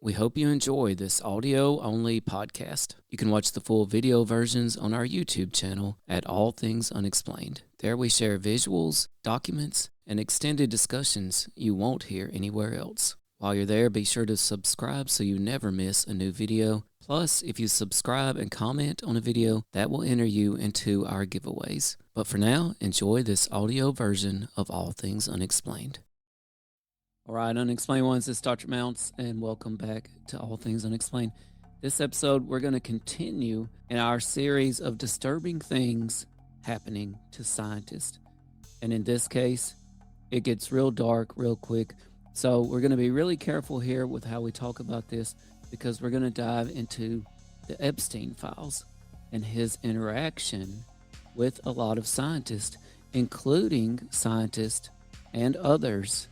We hope you enjoy this audio-only podcast. You can watch the full video versions on our YouTube channel at All Things Unexplained. There we share visuals, documents, and extended discussions you won't hear anywhere else. While you're there, be sure to subscribe so you never miss a new video. Plus, if you subscribe and comment on a video, that will enter you into our giveaways. But for now, enjoy this audio version of All Things Unexplained. All right, Unexplained Ones, it's Dr. Mounts, and welcome back to All Things Unexplained. This episode, we're going to continue in our series of disturbing things happening to scientists. And in this case, it gets real dark real quick. So we're going to be really careful here with how we talk about this, because we're going to dive into the Epstein files and his interaction with a lot of scientists, including scientists and others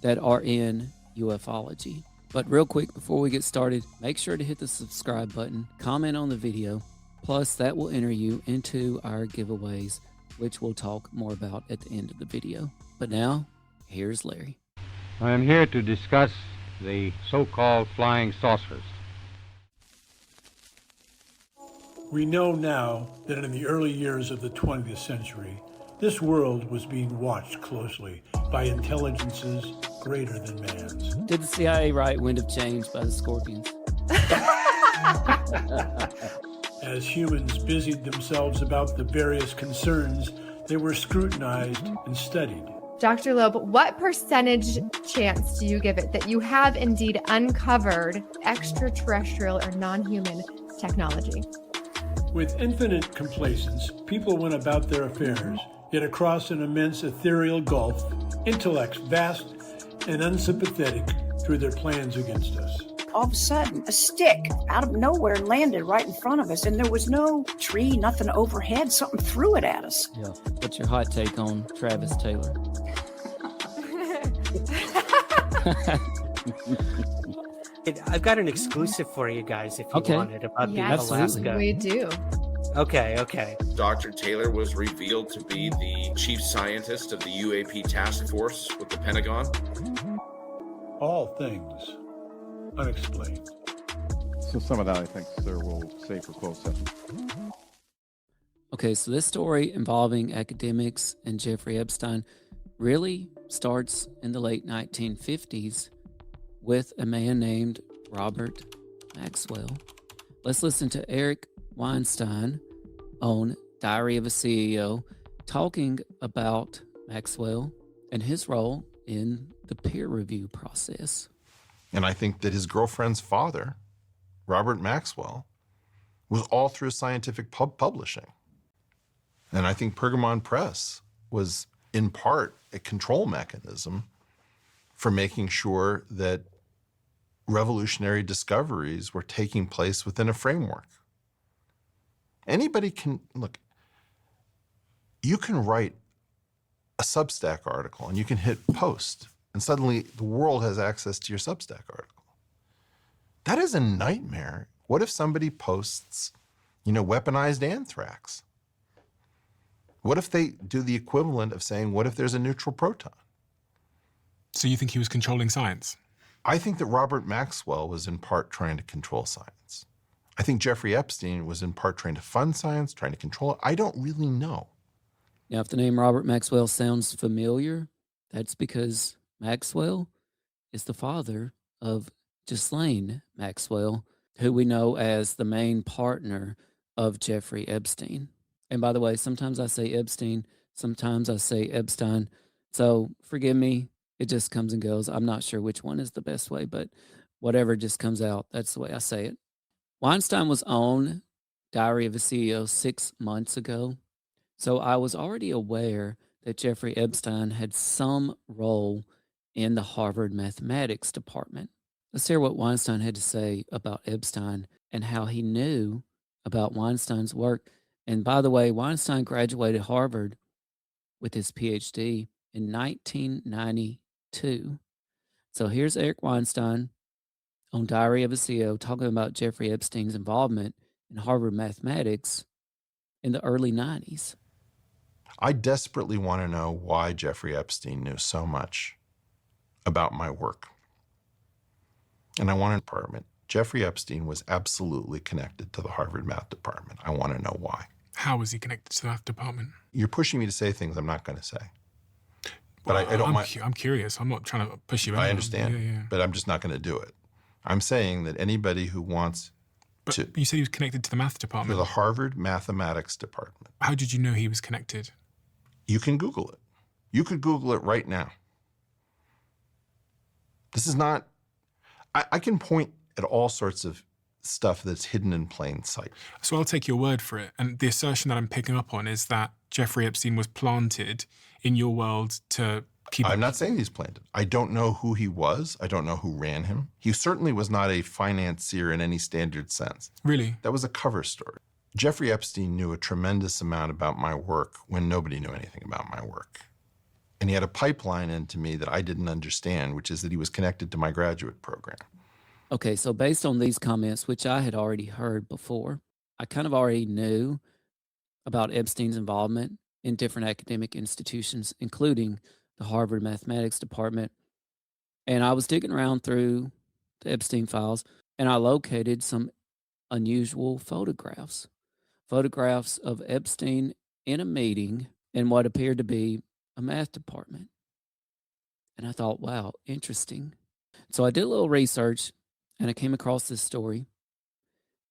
that are in ufology. But real quick, before we get started, make sure to hit the subscribe button, comment on the video, plus that will enter you into our giveaways, which we'll talk more about at the end of the video. But now, here's Larry. I am here to discuss the so-called flying saucers. We know now that in the early years of the 20th century, this world was being watched closely by intelligences greater than man's. Did the CIA write Wind of Change by the Scorpions? As humans busied themselves about the various concerns, they were scrutinized and studied. Dr. Loeb, what percentage chance do you give it that you have indeed uncovered extraterrestrial or non-human technology? With infinite complacence, people went about their affairs, yet across an immense ethereal gulf, intellects vast and unsympathetic threw their plans against us. All of a sudden, a stick out of nowhere landed right in front of us, and there was no tree, nothing overhead. Something threw it at us. Yeah. What's your hot take on Travis Taylor? I've got an exclusive for you guys if you want it about the Alaska. We do. Okay. Dr. Taylor was revealed to be the chief scientist of the UAP task force with the Pentagon. All Things Unexplained. So some of that, I think, sir, we'll save for closed session. Okay, so this story involving academics and Jeffrey Epstein really starts in the late 1950s with a man named Robert Maxwell. Let's listen to Eric Weinstein on Diary of a CEO talking about Maxwell and his role in the peer review process. And I think that his girlfriend's father, Robert Maxwell, was all through scientific publishing. And I think Pergamon Press was, in part, a control mechanism for making sure that revolutionary discoveries were taking place within a framework. Anybody can, look, you can write a Substack article and you can hit post, and suddenly the world has access to your Substack article. That is a nightmare. What if somebody posts, weaponized anthrax? What if they do the equivalent of saying, what if there's a neutral proton? So you think he was controlling science? I think that Robert Maxwell was in part trying to control science. I think Jeffrey Epstein was in part trying to fund science, trying to control it. I don't really know. Now, if the name Robert Maxwell sounds familiar, that's because Maxwell is the father of Ghislaine Maxwell, who we know as the main partner of Jeffrey Epstein. And by the way, sometimes I say Epstein, sometimes I say Epstein. So forgive me, it just comes and goes. I'm not sure which one is the best way, but whatever just comes out, that's the way I say it. Weinstein was on Diary of a CEO 6 months ago. So I was already aware that Jeffrey Epstein had some role in the Harvard mathematics department. Let's hear what Weinstein had to say about Epstein and how he knew about Weinstein's work. And by the way, Weinstein graduated Harvard with his PhD in 1992. So here's Eric Weinstein on Diary of a CEO talking about Jeffrey Epstein's involvement in Harvard mathematics in the early 90s. I desperately want to know why Jeffrey Epstein knew so much about my work. And I want an department. Jeffrey Epstein was absolutely connected to the Harvard math department. I want to know why. How was he connected to the math department? You're pushing me to say things I'm not going to say. But Well, I don't mind. I'm curious. I'm not trying to push you. I understand, Yeah. but I'm just not going to do it. I'm saying that anybody who wants But you said he was connected to the math department. to the Harvard mathematics department. How did you know he was connected? You can Google it. You could Google it right now. This is not, I can point at all sorts of stuff that's hidden in plain sight. So I'll take your word for it. And the assertion that I'm picking up on is that Jeffrey Epstein was planted in your world to keep... I'm not saying he's planted. I don't know who he was. I don't know who ran him. He certainly was not a financier in any standard sense. Really? That was a cover story. Jeffrey Epstein knew a tremendous amount about my work when nobody knew anything about my work. And he had a pipeline into me that I didn't understand, which is that he was connected to my graduate program. Okay, so based on these comments, which I had already heard before, I kind of already knew about Epstein's involvement in different academic institutions, including the Harvard Mathematics Department. And I was digging around through the Epstein files, and I located some unusual photographs of Epstein in a meeting in what appeared to be a math department. And I thought, wow, interesting. So I did a little research, and I came across this story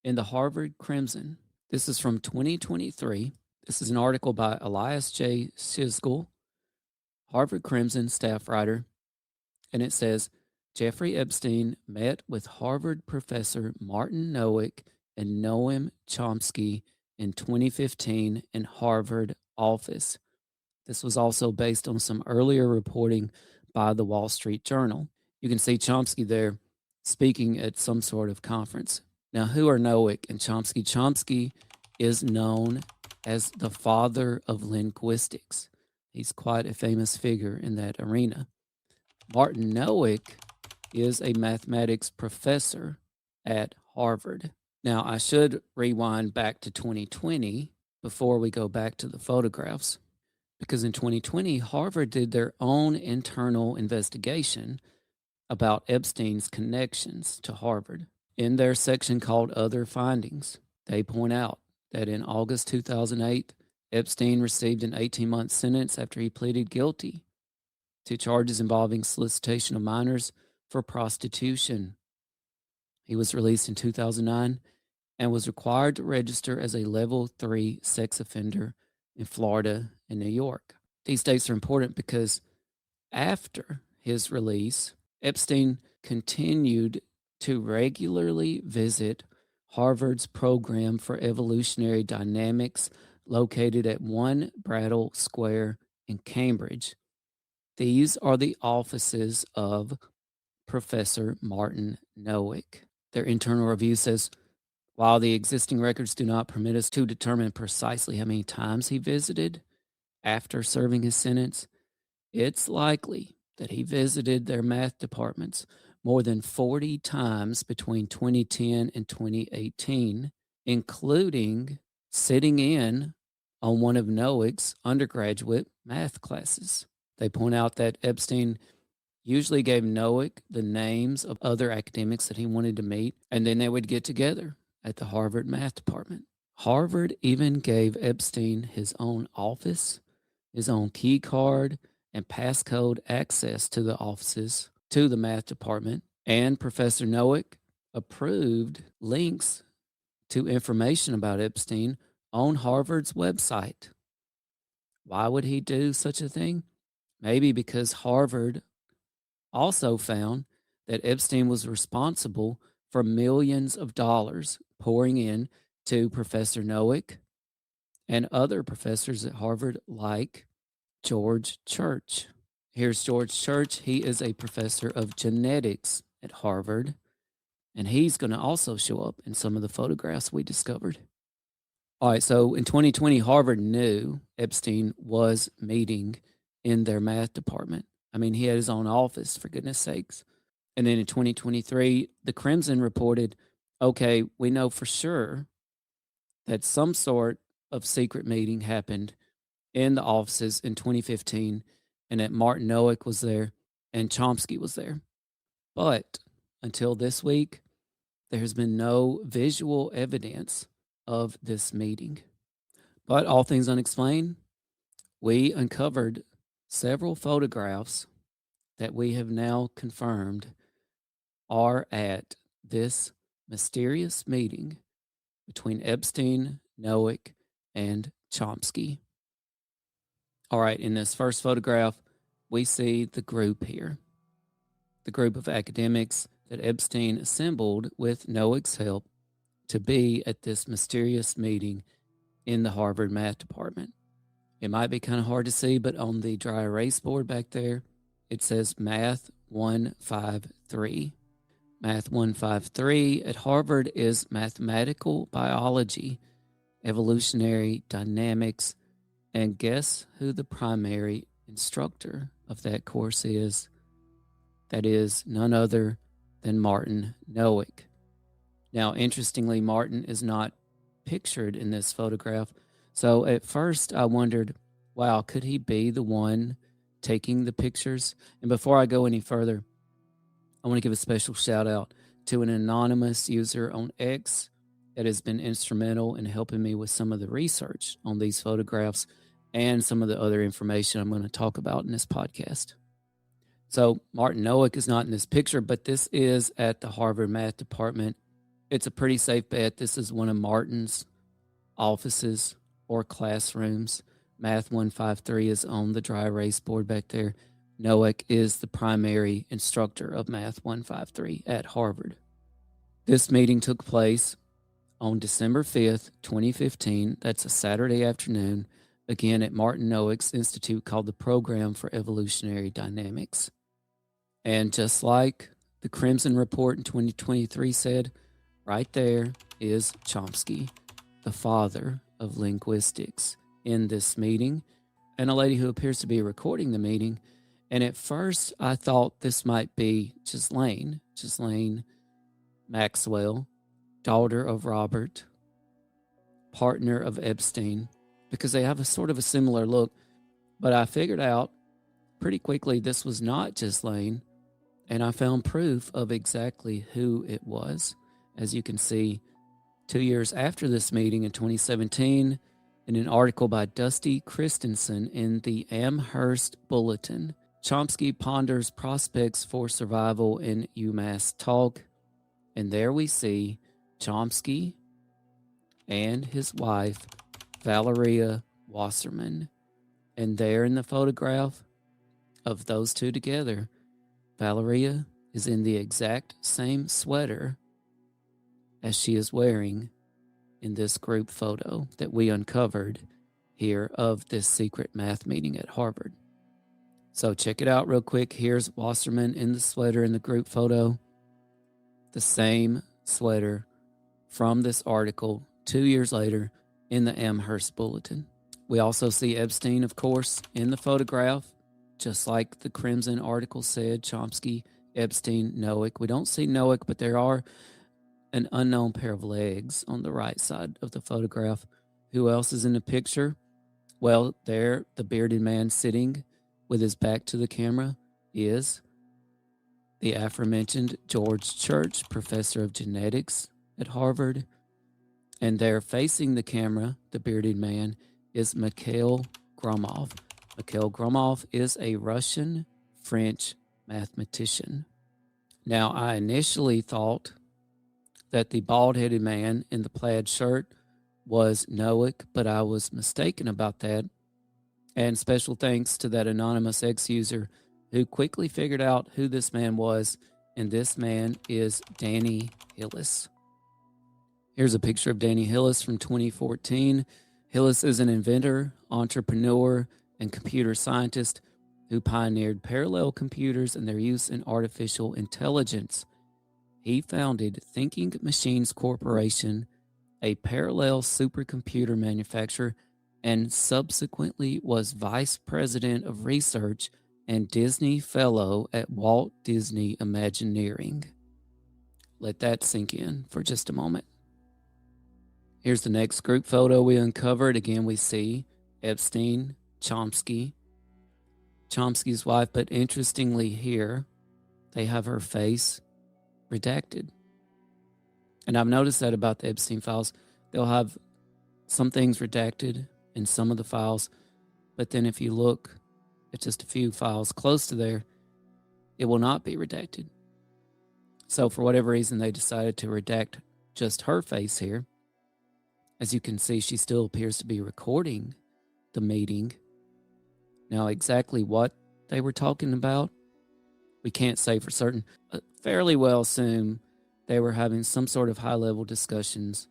in the Harvard Crimson. This is from 2023. This is an article by Elias J. Siskel, Harvard Crimson staff writer, and it says, Jeffrey Epstein met with Harvard professor Martin Nowick and Noam Chomsky in 2015 in Harvard office. This was also based on some earlier reporting by the Wall Street Journal. You can see Chomsky there speaking at some sort of conference. Now, who are Nowick and Chomsky? Chomsky is known as the father of linguistics. He's quite a famous figure in that arena. Martin Nowick is a mathematics professor at Harvard. Now, I should rewind back to 2020 before we go back to the photographs, because in 2020, Harvard did their own internal investigation about Epstein's connections to Harvard. In their section called Other Findings, they point out that in August 2008, Epstein received an 18-month sentence after he pleaded guilty to charges involving solicitation of minors for prostitution. He was released in 2009 and was required to register as a level 3 sex offender in Florida and New York. These dates are important because after his release, Epstein continued to regularly visit Harvard's program for evolutionary dynamics located at 1 Brattle Square in Cambridge. These are the offices of Professor Martin Nowick. Their internal review says, while the existing records do not permit us to determine precisely how many times he visited after serving his sentence, it's likely that he visited their math departments more than 40 times between 2010 and 2018, including sitting in on one of Nowick's undergraduate math classes. They point out that Epstein usually gave Nowick the names of other academics that he wanted to meet, and then they would get together at the Harvard math department. Harvard even gave Epstein his own office, his own key card, and passcode access to the offices, to the math department, and Professor Nowick approved links to information about Epstein on Harvard's website. Why would he do such a thing? Maybe because Harvard also found that Epstein was responsible for millions of dollars pouring in to Professor Nowick and other professors at Harvard like George Church. Here's George Church. He is a professor of genetics at Harvard, and he's going to also show up in some of the photographs we discovered. All right, so in 2020, Harvard knew Epstein was meeting in their math department. I mean, he had his own office, for goodness sakes. And then in 2023, the Crimson reported, okay, we know for sure that some sort of secret meeting happened in the offices in 2015, and that Martin Nowick was there and Chomsky was there. But until this week, there has been no visual evidence of this meeting. But All Things Unexplained, we uncovered several photographs that we have now confirmed are at this mysterious meeting between Epstein, Noack, and Chomsky. All right, in this first photograph, we see the group here, the group of academics that Epstein assembled with Noack's help to be at this mysterious meeting in the Harvard math department. It might be kind of hard to see, but on the dry erase board back there, it says Math 153. Math 153 at Harvard is mathematical biology, evolutionary dynamics, and guess who the primary instructor of that course is? That is none other than Martin Noack. Now, interestingly, Martin is not pictured in this photograph. So at first I wondered, wow, could he be the one taking the pictures? And before I go any further, I want to give a special shout out to an anonymous user on X that has been instrumental in helping me with some of the research on these photographs and some of the other information I'm going to talk about in this podcast. So Martin Noack is not in this picture, but this is at the Harvard Math Department. It's a pretty safe bet. This is one of Martin's offices or classrooms. Math 153 is on the dry erase board back there. Noack is the primary instructor of Math 153 at Harvard. This meeting took place on December 5th, 2015. That's a Saturday afternoon, again at Martin Noack's institute called the Program for Evolutionary Dynamics. And just like the Crimson Report in 2023 said, right there is Chomsky, the father of linguistics, in this meeting, and a lady who appears to be recording the meeting. And at first I thought this might be Ghislaine Maxwell, daughter of Robert, partner of Epstein, because they have a sort of a similar look. But I figured out pretty quickly this was not Ghislaine, and I found proof of exactly who it was. As you can see, 2 years after this meeting in 2017, in an article by Dusty Christensen in the Amherst Bulletin, Chomsky ponders prospects for survival in UMass Talk. And there we see Chomsky and his wife, Valeria Wasserman. And there in the photograph of those two together, Valeria is in the exact same sweater as she is wearing in this group photo that we uncovered here of this secret math meeting at Harvard. So check it out real quick. Here's Wasserman in the sweater in the group photo. The same sweater from this article 2 years later in the Amherst Bulletin. We also see Epstein, of course, in the photograph, just like the Crimson article said, Chomsky, Epstein, Noack. We don't see Noack, but there are an unknown pair of legs on the right side of the photograph. Who else is in the picture? Well, there, the bearded man sitting with his back to the camera is the aforementioned George Church, professor of genetics at Harvard. And there, facing the camera, the bearded man, is Mikhail Gromov. Mikhail Gromov is a Russian-French mathematician. Now, I initially thought that the bald-headed man in the plaid shirt was Noack, but I was mistaken about that. And special thanks to that anonymous ex-user who quickly figured out who this man was, and this man is Danny Hillis. Here's a picture of Danny Hillis from 2014. Hillis is an inventor, entrepreneur, and computer scientist who pioneered parallel computers and their use in artificial intelligence. He founded Thinking Machines Corporation, a parallel supercomputer manufacturer, and subsequently was vice president of research and Disney fellow at Walt Disney Imagineering. Let that sink in for just a moment. Here's the next group photo we uncovered. Again, we see Epstein, Chomsky, Chomsky's wife, but interestingly here, they have her face redacted. And I've noticed that about the Epstein files. They'll have some things redacted in some of the files, but then if you look at just a few files close to there, it will not be redacted. So for whatever reason, they decided to redact just her face here. As you can see, she still appears to be recording the meeting. Now, exactly what they were talking about, we can't say for certain. Fairly well assume they were having some sort of high-level discussions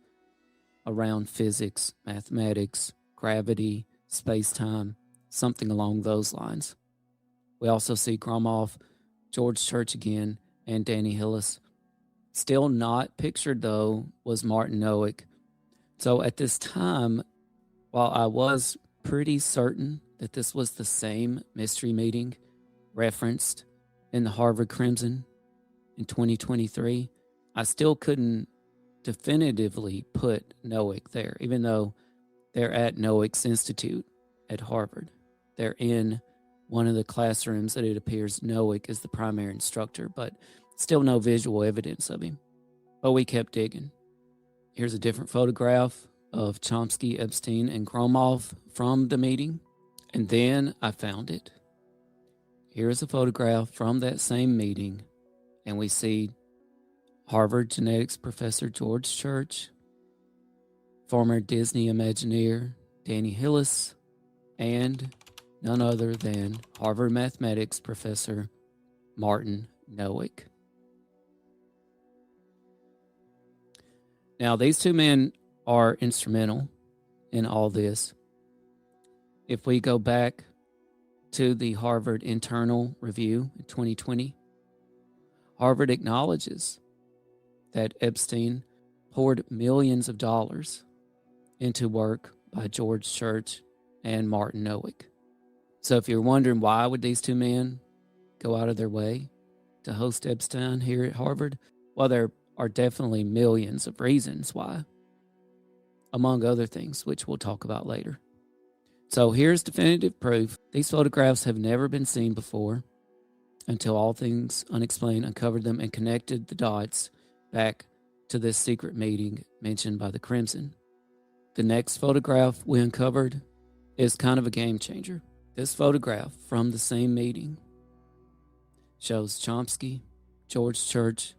around physics, mathematics, gravity, space-time, something along those lines. We also see Gromoff, George Church again, and Danny Hillis. Still not pictured, though, was Martin Nowick. So at this time, while I was pretty certain that this was the same mystery meeting referenced in the Harvard Crimson in 2023, I still couldn't definitively put Nowick there, even though they're at Nowick's Institute at Harvard. They're in one of the classrooms that it appears Nowick is the primary instructor, but still no visual evidence of him. But we kept digging. Here's a different photograph of Chomsky, Epstein, and Gromoff from the meeting. And then I found it. Here's a photograph from that same meeting, and we see Harvard genetics professor George Church, former Disney Imagineer Danny Hillis, and none other than Harvard mathematics professor Martin Nowick. Now, these two men are instrumental in all this. If we go back to the Harvard Internal Review in 2020, Harvard acknowledges that Epstein poured millions of dollars into work by George Church and Martin Nowick. So if you're wondering why would these two men go out of their way to host Epstein here at Harvard, well, there are definitely millions of reasons why, among other things, which we'll talk about later. So here's definitive proof. These photographs have never been seen before until All Things Unexplained uncovered them and connected the dots back to this secret meeting mentioned by the Crimson. The next photograph we uncovered is kind of a game changer. This photograph from the same meeting shows Chomsky, George Church,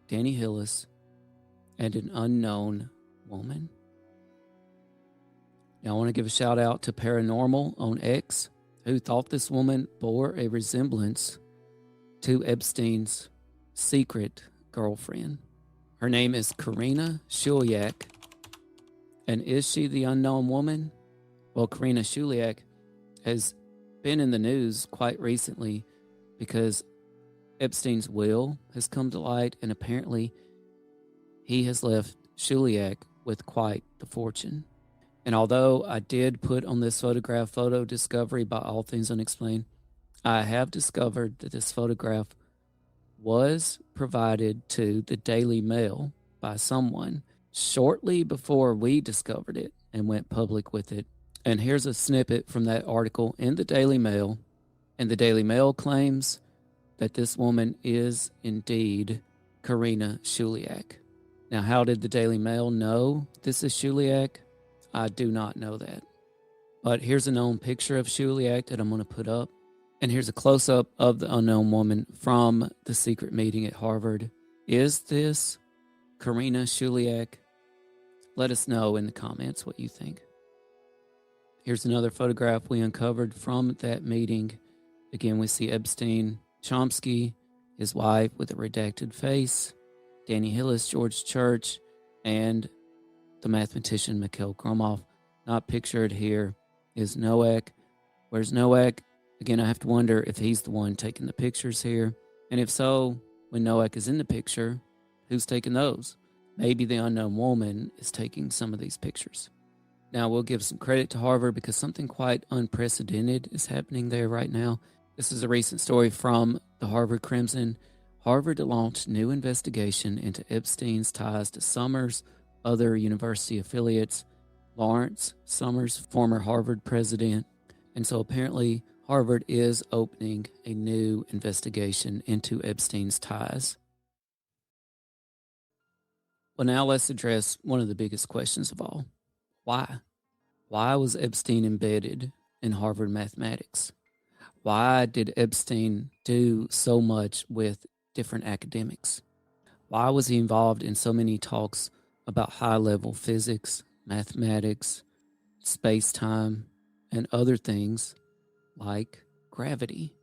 Danny Hillis, and an unknown woman. Now, I want to give a shout out to Paranormal on X, who thought this woman bore a resemblance to Epstein's secret girlfriend. Her name is Karina Shuliak. And is she the unknown woman? Well, Karina Shuliak has been in the news quite recently because Epstein's will has come to light, and apparently he has left Shuliak with quite the fortune. And although I did put on this photograph photo discovery by All Things Unexplained, I have discovered that this photograph was provided to the Daily Mail by someone shortly before we discovered it and went public with it. And here's a snippet from that article in the Daily Mail. And the Daily Mail claims that this woman is indeed Karina Shuliak. Now, how did the Daily Mail know this is Shuliak? I do not know that. But here's a known picture of Shuliak that I'm going to put up. And here's a close-up of the unknown woman from the secret meeting at Harvard. Is this Karina Shuliak? Let us know in the comments what you think. Here's another photograph we uncovered from that meeting. Again, we see Epstein, Chomsky, his wife with a redacted face, Danny Hillis, George Church, and the mathematician Mikhail Gromoff. Not pictured here is Nowick. Where's Nowick? Again, I have to wonder if he's the one taking the pictures here. And if so, when Nowick is in the picture, who's taking those? Maybe the unknown woman is taking some of these pictures. Now, we'll give some credit to Harvard because something quite unprecedented is happening there right now. This is a recent story from the Harvard Crimson. Harvard launched new investigation into Epstein's ties to Summers, other university affiliates, Lawrence Summers, former Harvard president. And so apparently Harvard is opening a new investigation into Epstein's ties. Well, now let's address one of the biggest questions of all. Why? Why was Epstein embedded in Harvard mathematics? Why did Epstein do so much with different academics? Why was he involved in so many talks about high-level physics, mathematics, space-time, and other things like gravity?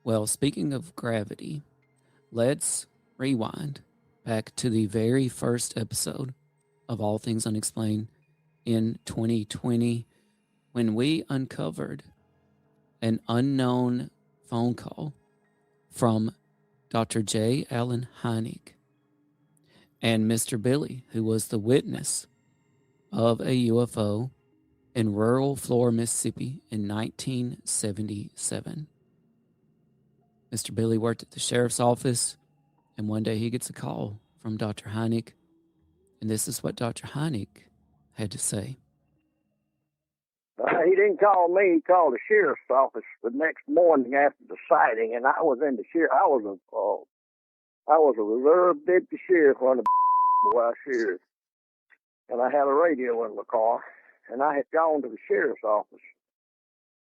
Well, speaking of gravity, let's rewind back to the very first episode of All Things Unexplained in 2020 when we uncovered an unknown phone call from Dr. J. Allen Hynek and Mr. Billy, who was the witness of a UFO in rural Florida, Mississippi in 1977. Mr. Billy worked at the sheriff's office, and one day he gets a call from Dr. Hynek, and this is what Dr. Hynek had to say. He didn't call me. He called the sheriff's office the next morning after the sighting, and I was in the sheriff. I was a reserve deputy sheriff on the sheriff, and I had a radio in my car, and I had gone to the sheriff's office,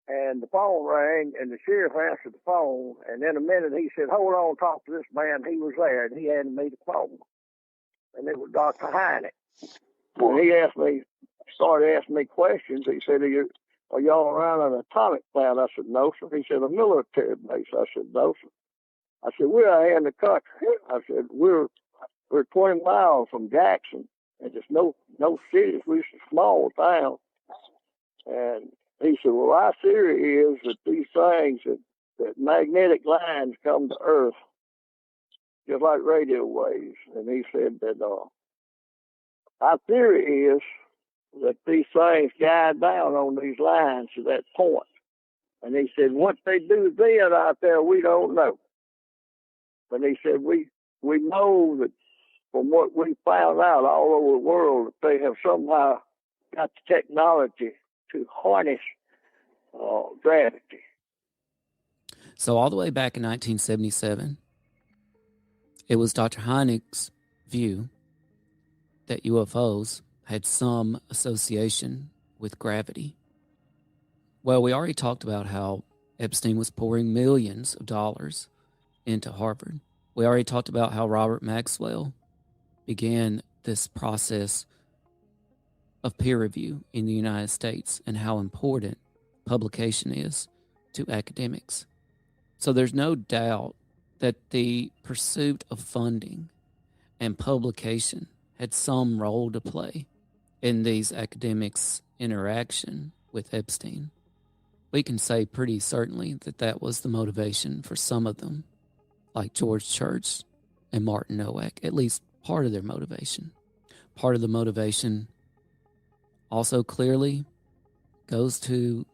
and the phone rang, and the sheriff answered the phone, and in a minute he said, "Hold on, talk to this man." He was there, and he handed me the phone, and it was Dr. Hynek, and he started asking me questions. He said, "Are y'all around an atomic plant?" I said, "No, sir." He said, "A military base?" I said, "No, sir." I said, "We're out here in the country." I said, We're 20 miles from Jackson, and there's no cities. We're a small town." And he said, "Well, our theory is that these things, that magnetic lines come to Earth just like radio waves." And he said that our theory is that these things guide down on these lines to that point. And he said, what they do then out there, we don't know. But he said, we know that from what we found out all over the world, that they have somehow got the technology to harness gravity. So all the way back in 1977, it was Dr. Hynek's view that UFOs had some association with gravity. Well, we already talked about how Epstein was pouring millions of dollars into Harvard. We already talked about how Robert Maxwell began this process of peer review in the United States and how important publication is to academics. So there's no doubt that the pursuit of funding and publication had some role to play in these academics' interaction with Epstein. We can say pretty certainly that that was the motivation for some of them, like George Church and Martin Nowak, at least part of their motivation. Part of the motivation also clearly goes to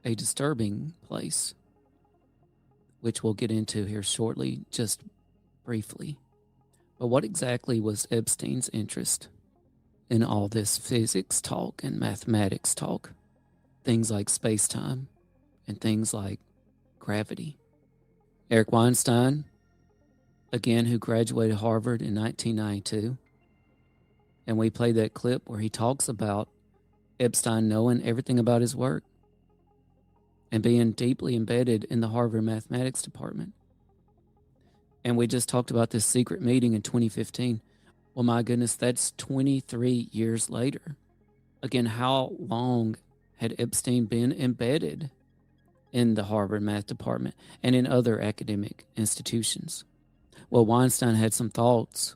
a disturbing place, which we'll get into here shortly, just briefly. But what exactly was Epstein's interest in all this physics talk and mathematics talk? Things like space-time and things like gravity. Eric Weinstein, again, who graduated Harvard in 1992, and we played that clip where he talks about Epstein knowing everything about his work and being deeply embedded in the Harvard mathematics department. And we just talked about this secret meeting in 2015. Well, my goodness, that's 23 years later. Again, how long had Epstein been embedded in the Harvard math department and in other academic institutions? Well, Weinstein had some thoughts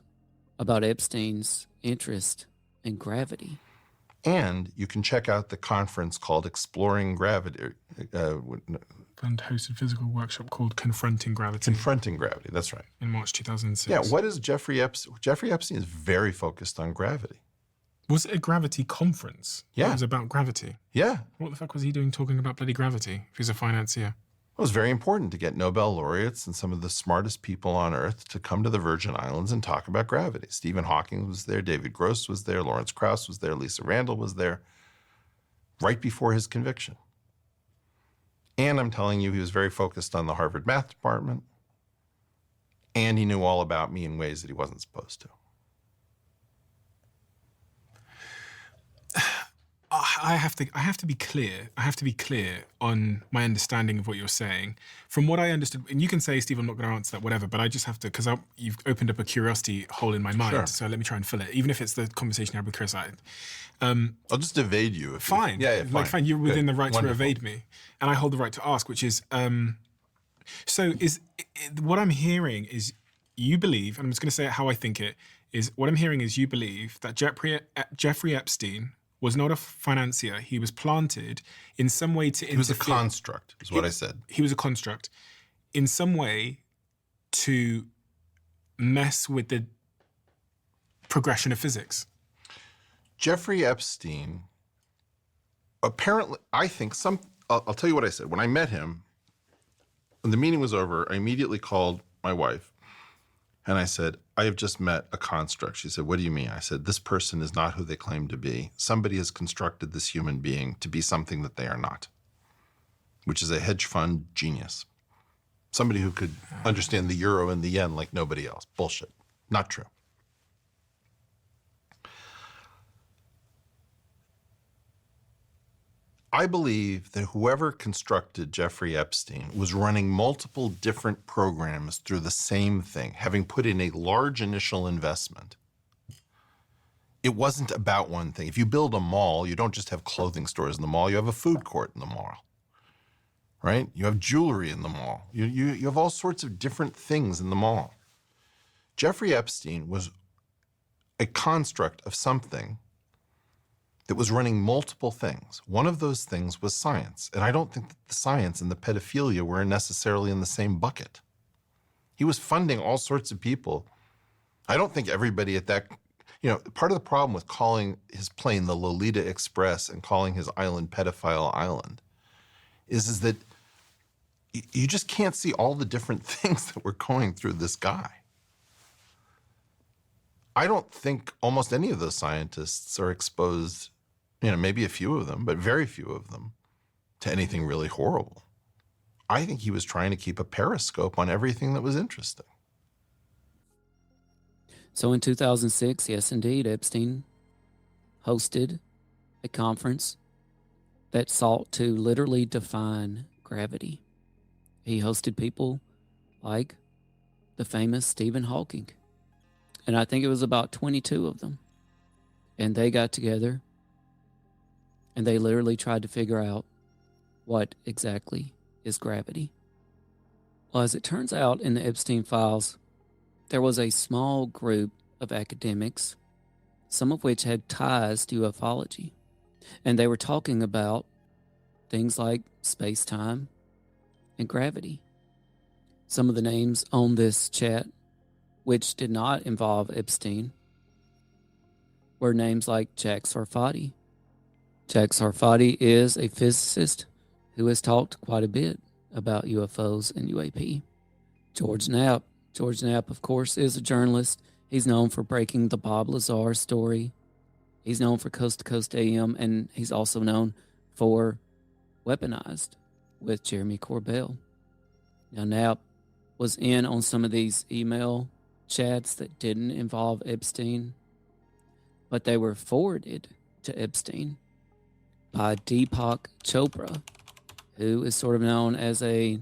about Epstein's interest in gravity. And you can check out the conference called Exploring Gravity. And hosted physical workshop called Confronting Gravity. Confronting Gravity, that's right. In March 2006. Yeah, what is Jeffrey Epstein? Jeffrey Epstein is very focused on gravity. Was it a gravity conference? Yeah. It was about gravity? Yeah. What the fuck was he doing talking about bloody gravity if he's a financier? It was very important to get Nobel laureates and some of the smartest people on Earth to come to the Virgin Islands and talk about gravity. Stephen Hawking was there, David Gross was there, Lawrence Krauss was there, Lisa Randall was there, right before his conviction. And I'm telling you, he was very focused on the Harvard math department, and he knew all about me in ways that he wasn't supposed to. I have to be clear. I have to be clear on my understanding of what you're saying. From what I understood, and you can say, Steve, I'm not going to answer that, whatever, but I just have to, because you've opened up a curiosity hole in my mind, Sure. so let me try and fill it, even if it's the conversation I had with Chris. I'll just evade you. Fine. Fine. You're within the right to evade me. And I hold the right to ask, which is, so what I'm hearing is you believe, and I'm just going to say it how I think it, is what I'm hearing is you believe that Jeffrey Epstein was not a financier. He was planted in some way to interfere. He was a construct, is what I said. He was a construct in some way to mess with the progression of physics. Jeffrey Epstein, apparently, I think I'll tell you what I said. When I met him, when the meeting was over, I immediately called my wife and I said, I have just met a construct. She said, what do you mean? I said, this person is not who they claim to be. Somebody has constructed this human being to be something that they are not, which is a hedge fund genius. Somebody who could understand the euro and the yen like nobody else. Bullshit. Not true. I believe that whoever constructed Jeffrey Epstein was running multiple different programs through the same thing, having put in a large initial investment. It wasn't about one thing. If you build a mall, you don't just have clothing stores in the mall, you have a food court in the mall, right? You have jewelry in the mall. You have all sorts of different things in the mall. Jeffrey Epstein was a construct of something that was running multiple things. One of those things was science. And I don't think that the science and the pedophilia were necessarily in the same bucket. He was funding all sorts of people. I don't think everybody at that, part of the problem with calling his plane the Lolita Express and calling his island Pedophile Island is that you just can't see all the different things that were going through this guy. I don't think almost any of those scientists are exposed, maybe a few of them, but very few of them, to anything really horrible. I think he was trying to keep a periscope on everything that was interesting. So in 2006, yes, indeed, Epstein hosted a conference that sought to literally define gravity. He hosted people like the famous Stephen Hawking. And I think it was about 22 of them. And they got together and they literally tried to figure out what exactly is gravity. Well, as it turns out in the Epstein files, there was a small group of academics, some of which had ties to ufology. And they were talking about things like space-time and gravity. Some of the names on this chat, which did not involve Epstein, were names like Jack Sarfati. Jack Sarfati is a physicist who has talked quite a bit about UFOs and UAP. George Knapp, of course, is a journalist. He's known for breaking the Bob Lazar story. He's known for Coast to Coast AM, and he's also known for Weaponized with Jeremy Corbell. Now, Knapp was in on some of these email chats that didn't involve Epstein, but they were forwarded to Epstein by Deepak Chopra, who is sort of known as a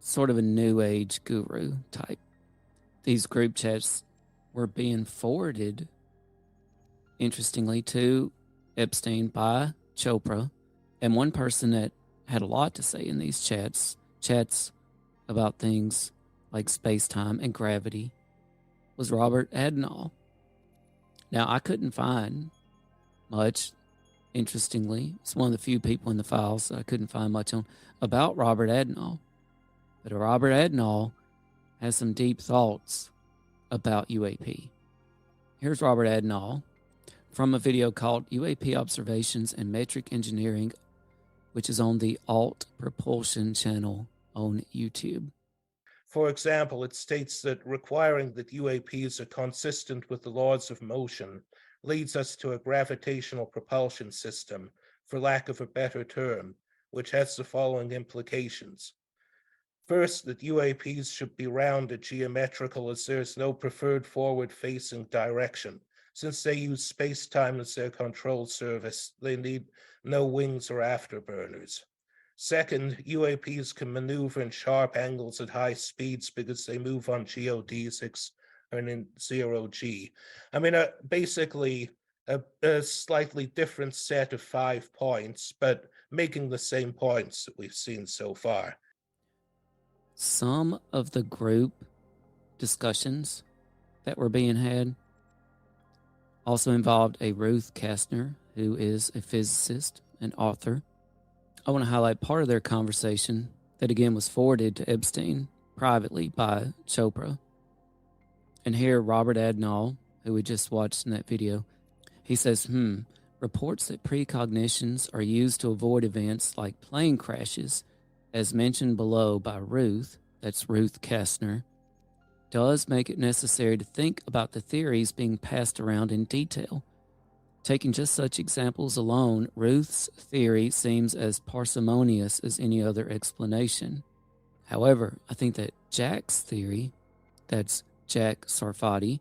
sort of a new age guru type. These group chats were being forwarded, interestingly, to Epstein by Chopra, and one person that had a lot to say in these chats about things like space-time and gravity, was Robert Adenall. Now, I couldn't find much, interestingly. It's one of the few people in the files that I couldn't find much on about Robert Adenall. But Robert Adenall has some deep thoughts about UAP. Here's Robert Adenall from a video called UAP Observations and Metric Engineering, which is on the Alt Propulsion channel on YouTube. For example, it states that requiring that UAPs are consistent with the laws of motion leads us to a gravitational propulsion system, for lack of a better term, which has the following implications. First, that UAPs should be rounded geometrical as there is no preferred forward-facing direction, Since they use space-time as their control surface, they need no wings or afterburners. Second, UAPs can maneuver in sharp angles at high speeds because they move on geodesics and in zero-G. I mean, basically a slightly different set of 5 points, but making the same points that we've seen so far. Some of the group discussions that were being had also involved a Ruth Kastner, who is a physicist and author. I want to highlight part of their conversation that again was forwarded to Epstein privately by Chopra. And here Robert Adnall, who we just watched in that video, he says, reports that precognitions are used to avoid events like plane crashes, as mentioned below by Ruth, that's Ruth Kastner, does make it necessary to think about the theories being passed around in detail. Taking just such examples alone, Ruth's theory seems as parsimonious as any other explanation. However, I think that Jack's theory, that's Jack Sarfati,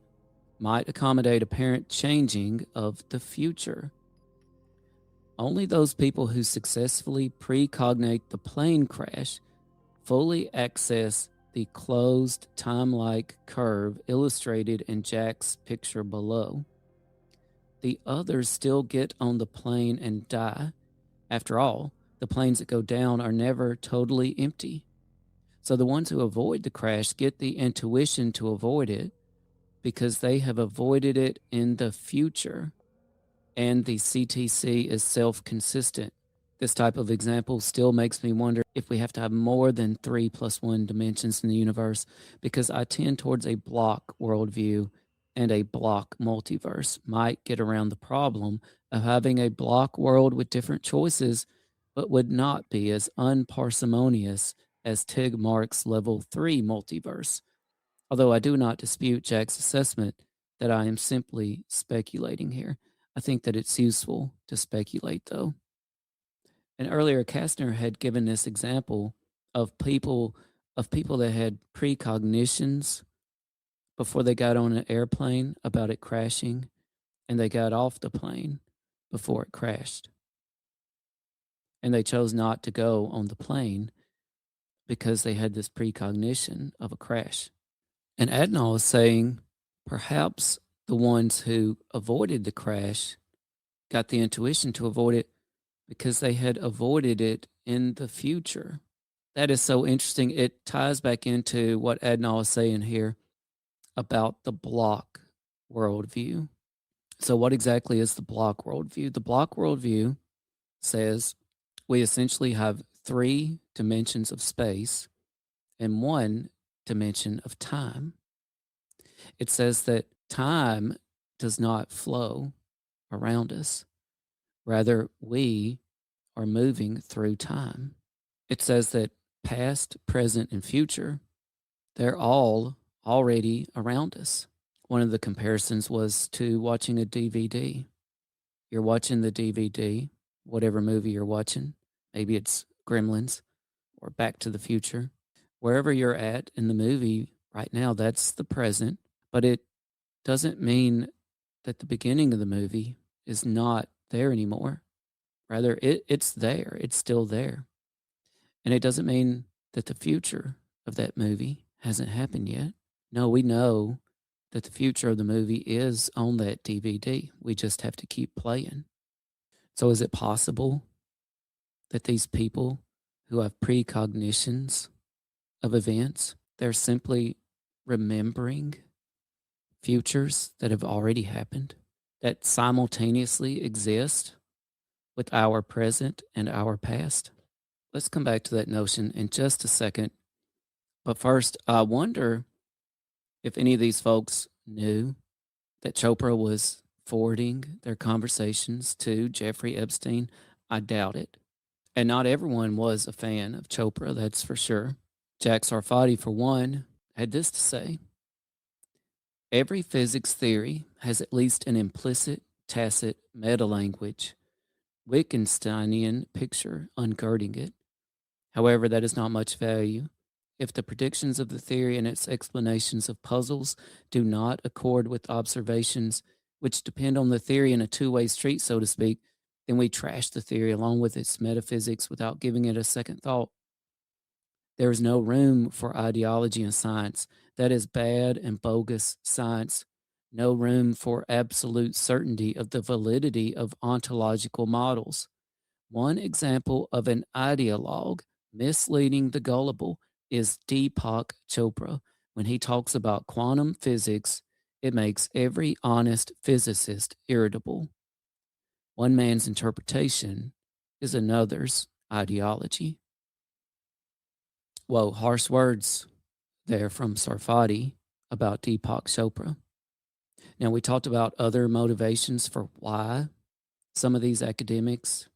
might accommodate apparent changing of the future. Only those people who successfully precognate the plane crash fully access the closed time-like curve illustrated in Jack's picture below. The others still get on the plane and die. After all, the planes that go down are never totally empty. So the ones who avoid the crash get the intuition to avoid it because they have avoided it in the future, and the CTC is self-consistent. This type of example still makes me wonder if we have to have more than 3 + 1 dimensions in the universe, because I tend towards a block worldview, and a block multiverse might get around the problem of having a block world with different choices, but would not be as unparsimonious as Tig Mark's level 3 multiverse. Although I do not dispute Jack's assessment that I am simply speculating here. I think that it's useful to speculate, though. And earlier, Kastner had given this example of people that had precognitions before they got on an airplane about it crashing, and they got off the plane before it crashed. And they chose not to go on the plane because they had this precognition of a crash. And Adnall is saying perhaps the ones who avoided the crash got the intuition to avoid it because they had avoided it in the future. That is so interesting. It ties back into what Adnall is saying here about the block worldview. So what exactly is the block worldview? The block worldview says we essentially have 3 dimensions of space and 1 dimension of time. It says that time does not flow around us. Rather, we are moving through time. It says that past, present, and future, they're all already around us. One of the comparisons was to watching a DVD. You're watching the DVD, whatever movie you're watching. Maybe it's Gremlins or Back to the Future. Wherever you're at in the movie right now, that's the present. But it doesn't mean that the beginning of the movie is not there anymore. Rather, it's there. It's still there. And it doesn't mean that the future of that movie hasn't happened yet. No, we know that the future of the movie is on that DVD. We just have to keep playing. So is it possible that these people who have precognitions of events, they're simply remembering futures that have already happened, that simultaneously exist with our present and our past? Let's come back to that notion in just a second. But first, I wonder if any of these folks knew that Chopra was forwarding their conversations to Jeffrey Epstein. I doubt it. And not everyone was a fan of Chopra, that's for sure. Jack Sarfati, for one, had this to say: every physics theory has at least an implicit, tacit meta-language, Wittgensteinian picture ungirding it. However, that is not much value if the predictions of the theory and its explanations of puzzles do not accord with observations which depend on the theory in a two-way street, so to speak, then we trash the theory along with its metaphysics without giving it a second thought. There is no room for ideology in science. That is bad and bogus science. No room for absolute certainty of the validity of ontological models. One example of an ideologue misleading the gullible is Deepak Chopra. When he talks about quantum physics, it makes every honest physicist irritable. One man's interpretation is another's ideology. Whoa, harsh words there from Sarfati about Deepak Chopra. Now, we talked about other motivations for why some of these academics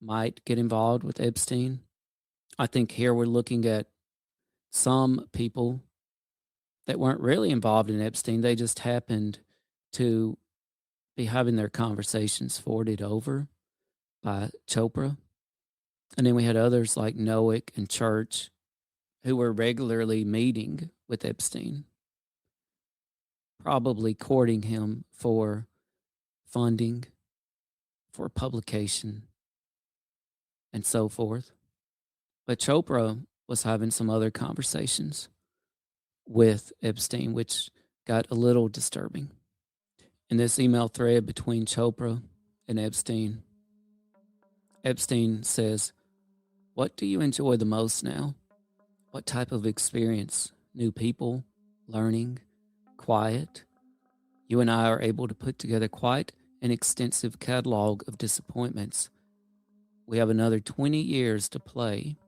might get involved with Epstein. I think here we're looking at some people that weren't really involved in Epstein. They just happened to be having their conversations forwarded over by Chopra. And then we had others like Noack and Church who were regularly meeting with Epstein, probably courting him for funding, for publication, and so forth. But Chopra was having some other conversations with Epstein, which got a little disturbing. In this email thread between Chopra and Epstein, Epstein says, "What do you enjoy the most now? What type of experience? New people, learning, quiet? You and I are able to put together quite an extensive catalog of disappointments. We have another 20 years to play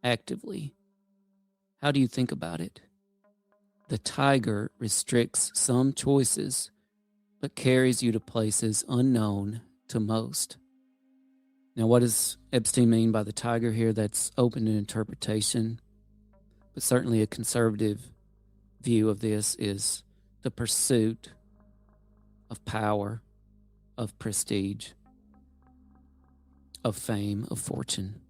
actively. How do you think about it? The tiger restricts some choices, but carries you to places unknown to most." Now, what does Epstein mean by the tiger here? That's open to interpretation, but certainly a conservative view of this is the pursuit of power, of prestige, of fame, of fortune.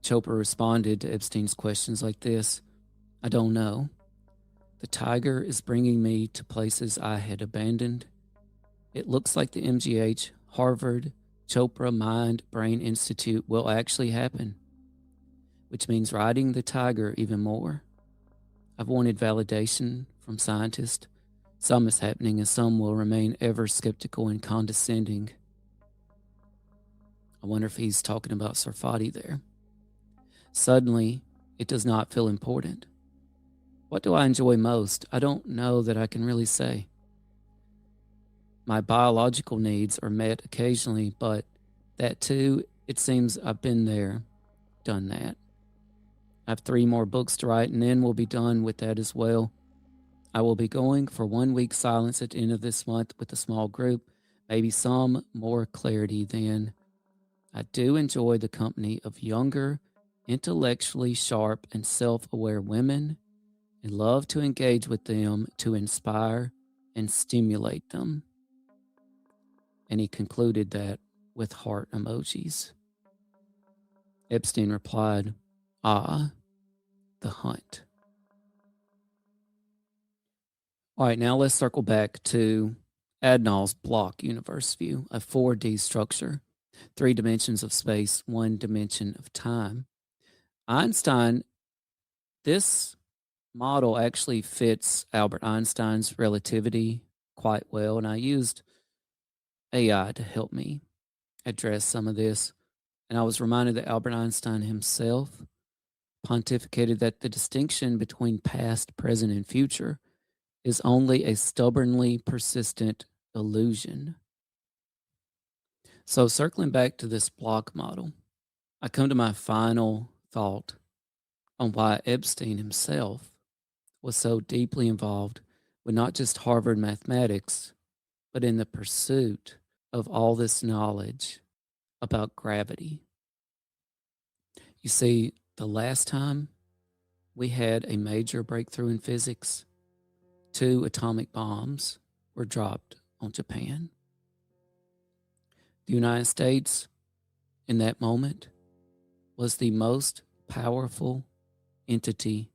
Chopra responded to Epstein's questions like this: "I don't know. The tiger is bringing me to places I had abandoned. It looks like the MGH, Harvard, Chopra Mind Brain Institute will actually happen, which means riding the tiger even more. I've wanted validation from scientists. Some is happening and some will remain ever skeptical and condescending." I wonder if he's talking about Sarfati there. "Suddenly, it does not feel important. What do I enjoy most? I don't know that I can really say. My biological needs are met occasionally, but that too, it seems I've been there, done that. I have 3 more books to write, and then we'll be done with that as well. I will be going for 1 week silence at the end of this month with a small group, maybe some more clarity then. I do enjoy the company of younger, intellectually sharp and self-aware women, and love to engage with them to inspire and stimulate them." And he concluded that with heart emojis. Epstein replied, "Ah, the hunt." All right, now let's circle back to Adnall's block universe view, a 4D structure, 3 dimensions of space, 1 dimension of time. Einstein, this model actually fits Albert Einstein's relativity quite well, and I used AI to help me address some of this. And I was reminded that Albert Einstein himself pontificated that the distinction between past, present, and future is only a stubbornly persistent illusion. So circling back to this block model, I come to my final thought on why Epstein himself was so deeply involved with not just Harvard mathematics, but in the pursuit of all this knowledge about gravity. You see, the last time we had a major breakthrough in physics, 2 atomic bombs were dropped on Japan. The United States, in that moment, was the most powerful entity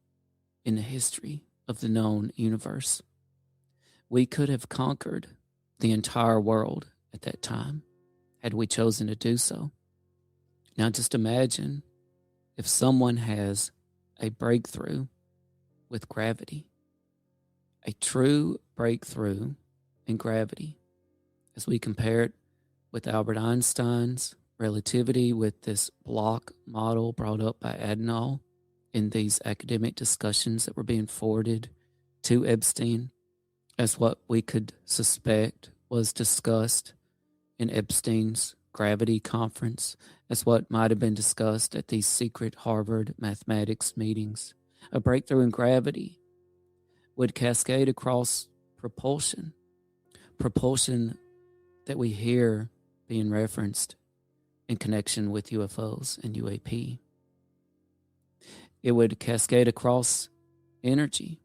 in the history of the known universe. We could have conquered the entire world at that time had we chosen to do so. Now just imagine if someone has a breakthrough with gravity, a true breakthrough in gravity, as we compare it with Albert Einstein's relativity, with this block model brought up by Adinol in these academic discussions that were being forwarded to Epstein, as what we could suspect was discussed in Epstein's gravity conference, as what might have been discussed at these secret Harvard mathematics meetings. A breakthrough in gravity would cascade across propulsion that we hear being referenced in connection with UFOs and UAP. It would cascade across energy,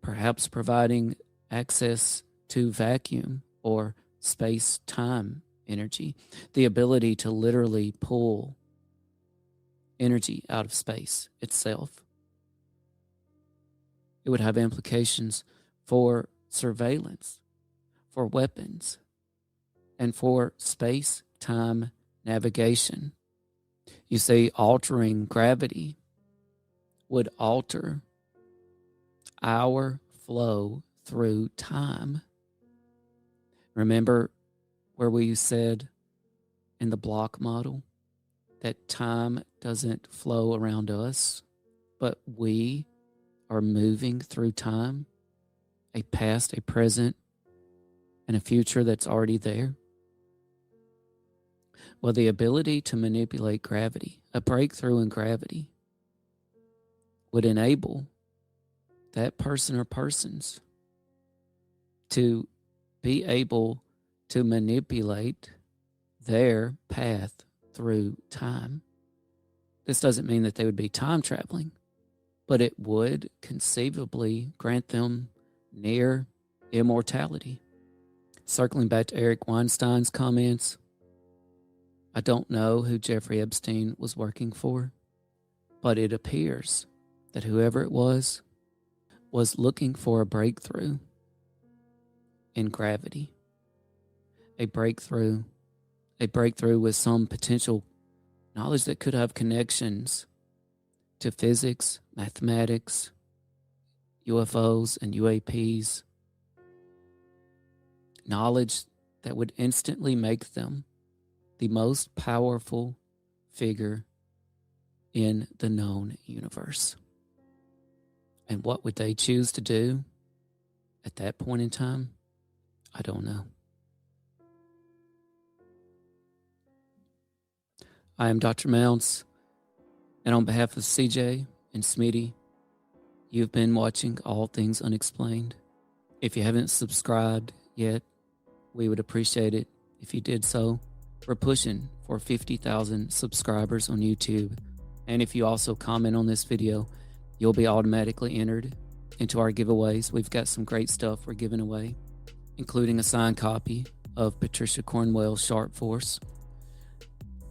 perhaps providing access to vacuum or space-time energy, the ability to literally pull energy out of space itself. It would have implications for surveillance, for weapons, and for space-time navigation. You see, altering gravity would alter our flow through time. Remember where we said in the block model that time doesn't flow around us, but we are moving through time, a past, a present, and a future that's already there? Well, the ability to manipulate gravity, a breakthrough in gravity, would enable that person or persons to be able to manipulate their path through time. This doesn't mean that they would be time traveling, but it would conceivably grant them near immortality. Circling back to Eric Weinstein's comments, I don't know who Jeffrey Epstein was working for, but it appears that whoever it was looking for a breakthrough in gravity. A breakthrough with some potential knowledge that could have connections to physics, mathematics, UFOs, and UAPs. Knowledge that would instantly make them the most powerful figure in the known universe. And what would they choose to do at that point in time? I don't know. I am Dr. Mounts, and on behalf of CJ and Smitty, you've been watching All Things Unexplained. If you haven't subscribed yet, we would appreciate it if you did so. We're pushing for 50,000 subscribers on YouTube, and if you also comment on this video, you'll be automatically entered into our giveaways. We've got some great stuff we're giving away, including a signed copy of Patricia Cornwell's Sharp Force.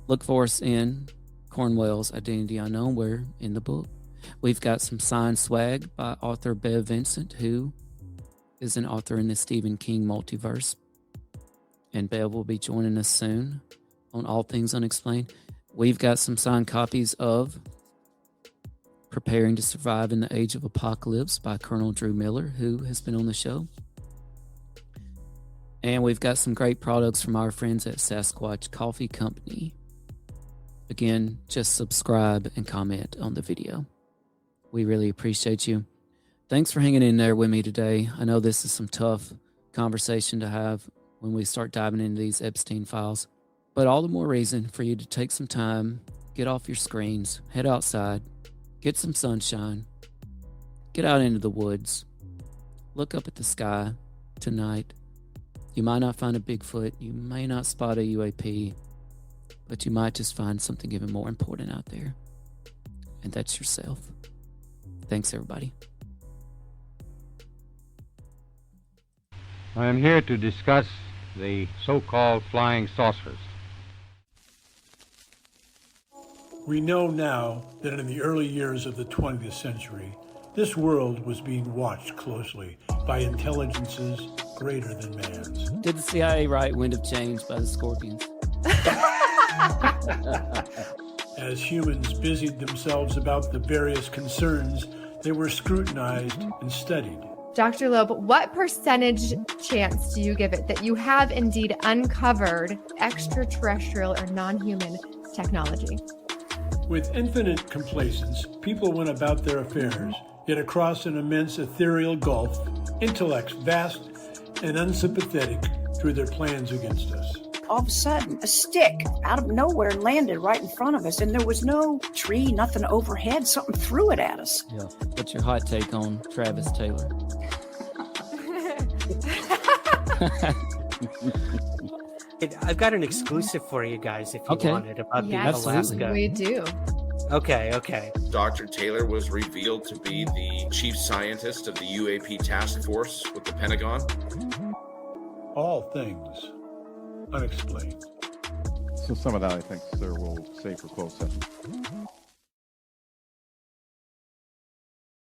Look for us in Cornwell's Identity Unknown, where in the book. We've got some signed swag by author Bev Vincent, who is an author in the Stephen King multiverse. And Bev will be joining us soon on All Things Unexplained. We've got some signed copies of Preparing to Survive in the Age of Apocalypse by Colonel Drew Miller, who has been on the show. And we've got some great products from our friends at Sasquatch Coffee Company. Again, just subscribe and comment on the video. We really appreciate you. Thanks for hanging in there with me today. I know this is some tough conversation to have when we start diving into these Epstein files, but all the more reason for you to take some time, get off your screens, head outside, get some sunshine, get out into the woods, look up at the sky tonight. You might not find a Bigfoot, you may not spot a UAP, but you might just find something even more important out there, and that's yourself. Thanks, everybody. I am here to discuss the so-called flying saucers. We know now that in the early years of the 20th century, this world was being watched closely by intelligences greater than man's. Did the CIA write Wind of Change by the Scorpions? As humans busied themselves about the various concerns, they were scrutinized and studied. Dr. Loeb, what percentage chance do you give it that you have indeed uncovered extraterrestrial or non-human technology? With infinite complacence, people went about their affairs, yet across an immense ethereal gulf, intellects vast and unsympathetic drew their plans against us. All of a sudden, a stick out of nowhere landed right in front of us, and there was no tree, nothing overhead. Something threw it at us. Yeah. What's your hot take on Travis Taylor? I've got an exclusive for you guys if you want it about the Alaska. We do. Okay. Dr. Taylor was revealed to be the chief scientist of the UAP task force with the Pentagon. All Things Unexplained. So some of that, I think, sir, we'll save for closed session.